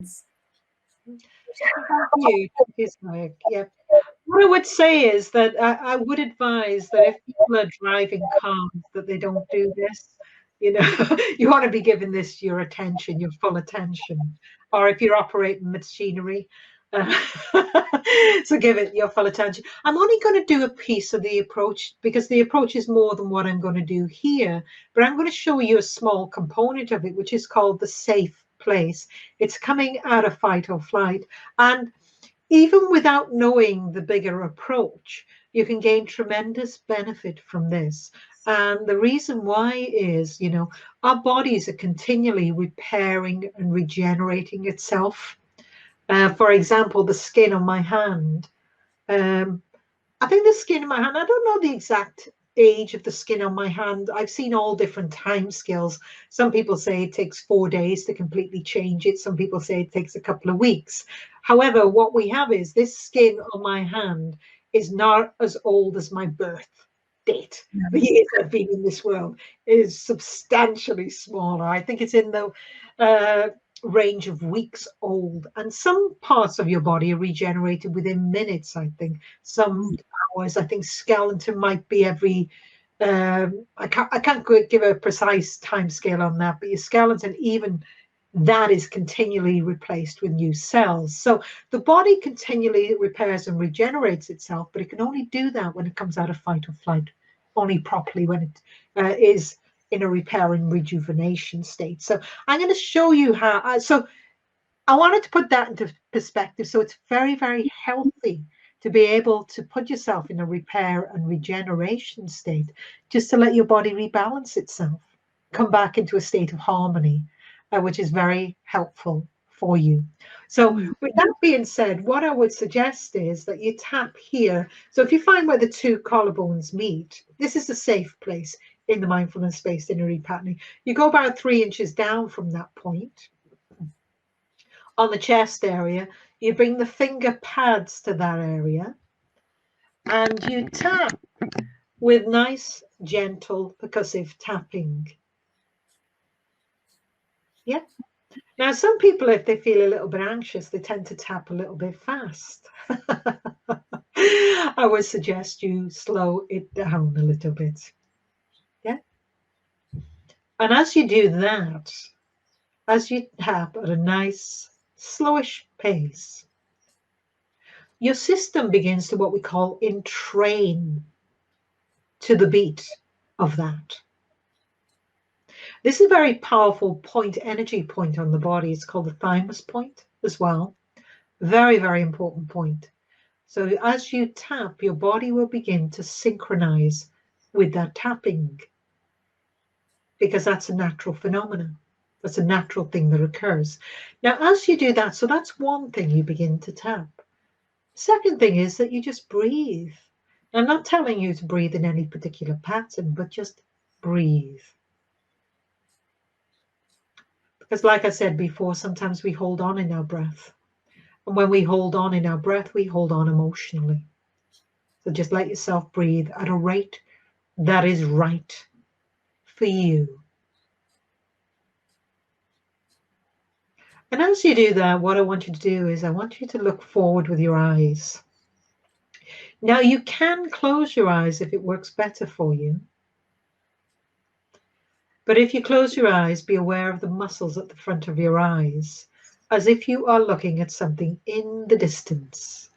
you. Yeah. What I would say is that I would advise that if people are driving cars, that they don't do this. You know, you want to be giving this your attention, your full attention. Or if you're operating machinery, uh, so give it your full attention. I'm only going to do a piece of the approach because the approach is more than what I'm going to do here. But I'm going to show you a small component of it, which is called the safe place. It's coming out of fight or flight. And even without knowing the bigger approach, you can gain tremendous benefit from this. And the reason why is, our bodies are continually repairing and regenerating itself. For example, the skin on my hand. Um, I think the skin on my hand, I don't know the exact age of the skin on my hand. I've seen all different time scales. Some people say it takes 4 days to completely change it. Some people say it takes a couple of weeks. However, what we have is this skin on my hand is not as old as my birth date. The years I've been in this world is substantially smaller. I think it's in the range of weeks old. And some parts of your body are regenerated within minutes, I think. Some hours. I think skeleton might be every. I can't give a precise time scale on that, but your skeleton, even that is continually replaced with new cells. So the body continually repairs and regenerates itself, but it can only do that when it comes out of fight or flight, only properly when it is in a repair and rejuvenation state. So I'm going to show you how. So I wanted to put that into perspective. So it's very, very healthy to be able to put yourself in a repair and regeneration state, just to let your body rebalance itself, come back into a state of harmony, which is very helpful for you. So with that being said, what I would suggest is that you tap here. So if you find where the two collarbones meet, this is a safe place in the mindfulness based inner repatterning. You go about 3 inches down from that point on the chest area. You bring the finger pads to that area and you tap with nice, gentle, percussive tapping. Yeah. Now, some people, if they feel a little bit anxious, they tend to tap a little bit fast. I would suggest you slow it down a little bit. Yeah. And as you do that, as you tap at a nice, slowish pace, your system begins to what we call entrain to the beat of that. This is a very powerful point, energy point on the body. It's called the thymus point as well. Very, very important point. So as you tap, your body will begin to synchronize with that tapping, because that's a natural phenomenon. That's a natural thing that occurs. Now, as you do that, so that's one thing, you begin to tap. Second thing is that you just breathe. I'm not telling you to breathe in any particular pattern, but just breathe. Because like I said before, sometimes we hold on in our breath. And when we hold on in our breath, we hold on emotionally. So just let yourself breathe at a rate that is right for you. And as you do that, what I want you to do is I want you to look forward with your eyes. Now, you can close your eyes if it works better for you. But if you close your eyes, be aware of the muscles at the front of your eyes, as if you are looking at something in the distance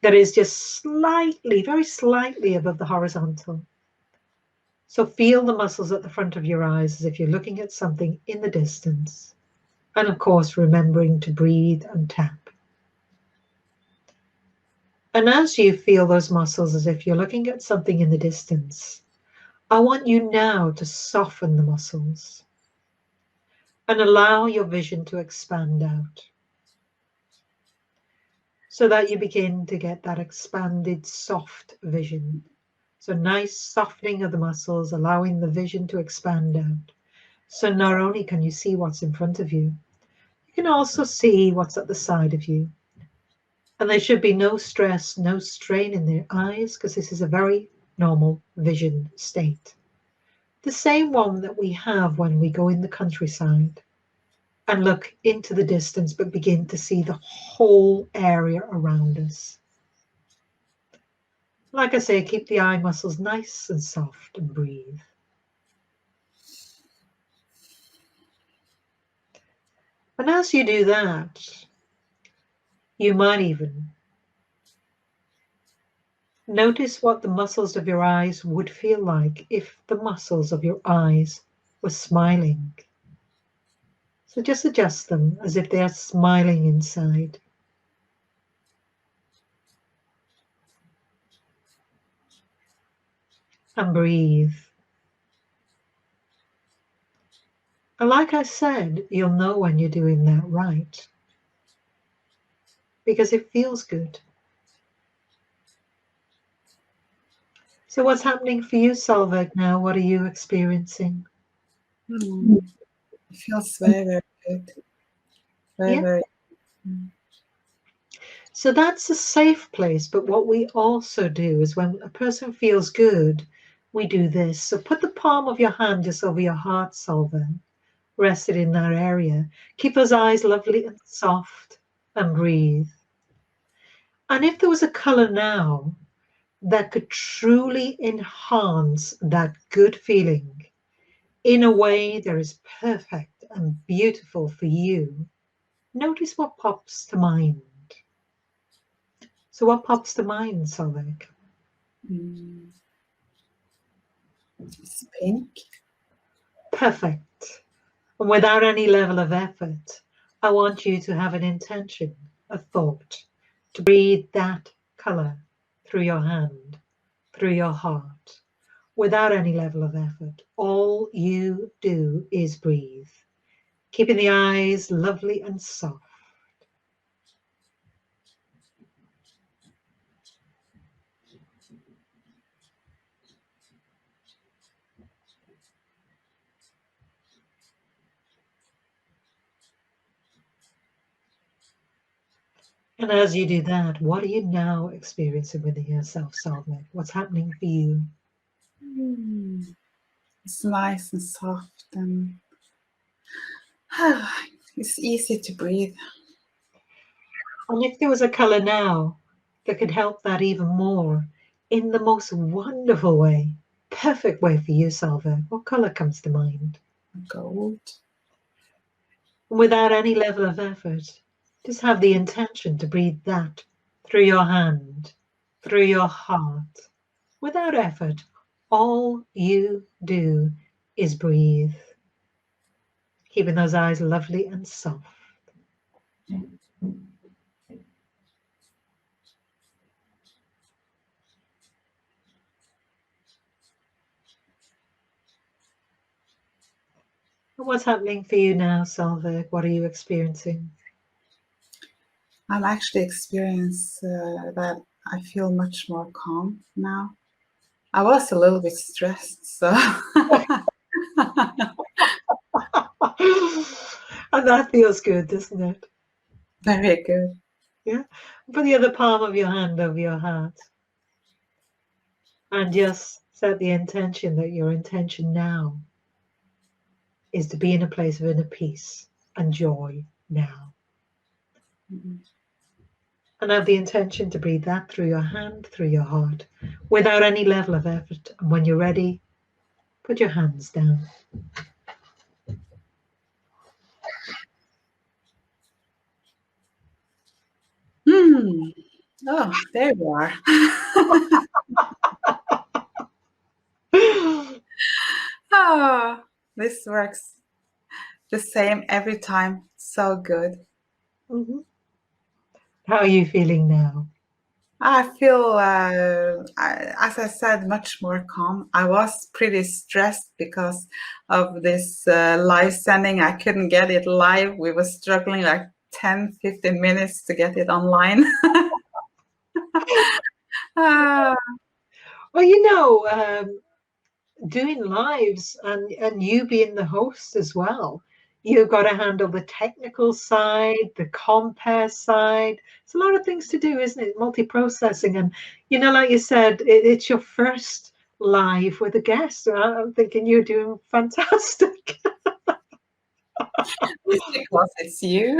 that is just slightly, very slightly above the horizontal. So feel the muscles at the front of your eyes as if you're looking at something in the distance. And of course, remembering to breathe and tap. And as you feel those muscles as if you're looking at something in the distance, I want you now to soften the muscles and allow your vision to expand out, so that you begin to get that expanded, soft vision. So nice softening of the muscles, allowing the vision to expand out. So not only can you see what's in front of you, you can also see what's at the side of you. And there should be no stress, no strain in their eyes, because this is a very normal vision state. The same one that we have when we go in the countryside. and look into the distance, but begin to see the whole area around us. Like I say, keep the eye muscles nice and soft and breathe. And as you do that, you might even notice what the muscles of your eyes would feel like if the muscles of your eyes were smiling. So just adjust them as if they are smiling inside. And breathe. And like I said, you'll know when you're doing that right, because it feels good. So what's happening for you, Solveig, now? What are you experiencing? It feels very, very good. Very, Yeah. very. So that's a safe place. But what we also do is when a person feels good, we do this. So put the palm of your hand just over your heart, Solveig, rested in that area. Keep those eyes lovely and soft and breathe. And if there was a color now that could truly enhance that good feeling in a way that is perfect and beautiful for you, notice what pops to mind. So what pops to mind, Solveig? It's pink. Perfect. And without any level of effort, I want you to have an intention, a thought, to breathe that color through your hand, through your heart, without any level of effort. All you do is breathe, keeping the eyes lovely and soft. And as you do that, what are you now experiencing within yourself, Solveig? What's happening for you? It's nice and soft, and it's easy to breathe. And if there was a color now that could help that even more in the most wonderful way, perfect way for you, Solveig, what color comes to mind? Gold. Without any level of effort, just have the intention to breathe that through your hand, through your heart. Without effort, all you do is breathe, keeping those eyes lovely and soft. And what's happening for you now, Solveig? What are you experiencing? I'm actually experiencing that I feel much more calm now. I was a little bit stressed, so. And that feels good, doesn't it? Very good. Yeah. Put the other palm of your hand over your heart and just set the intention that your intention now is to be in a place of inner peace and joy now. And have the intention to breathe that through your hand, through your heart, without any level of effort. And when you're ready, put your hands down. Oh, there you are. Oh, this works the same every time. So good. Mm-hmm. How are you feeling now? I feel, as I said, much more calm. I was pretty stressed because of this live sending. I couldn't get it live. We were struggling like 10, 15 minutes to get it online. Ah, Well, you know, doing lives and you being the host as well, you've got to handle the technical side, the compare side. It's a lot of things to do, isn't it? Multi-processing. And you know, like you said, it's your first live with a guest. I'm thinking you're doing fantastic. It's because it's you.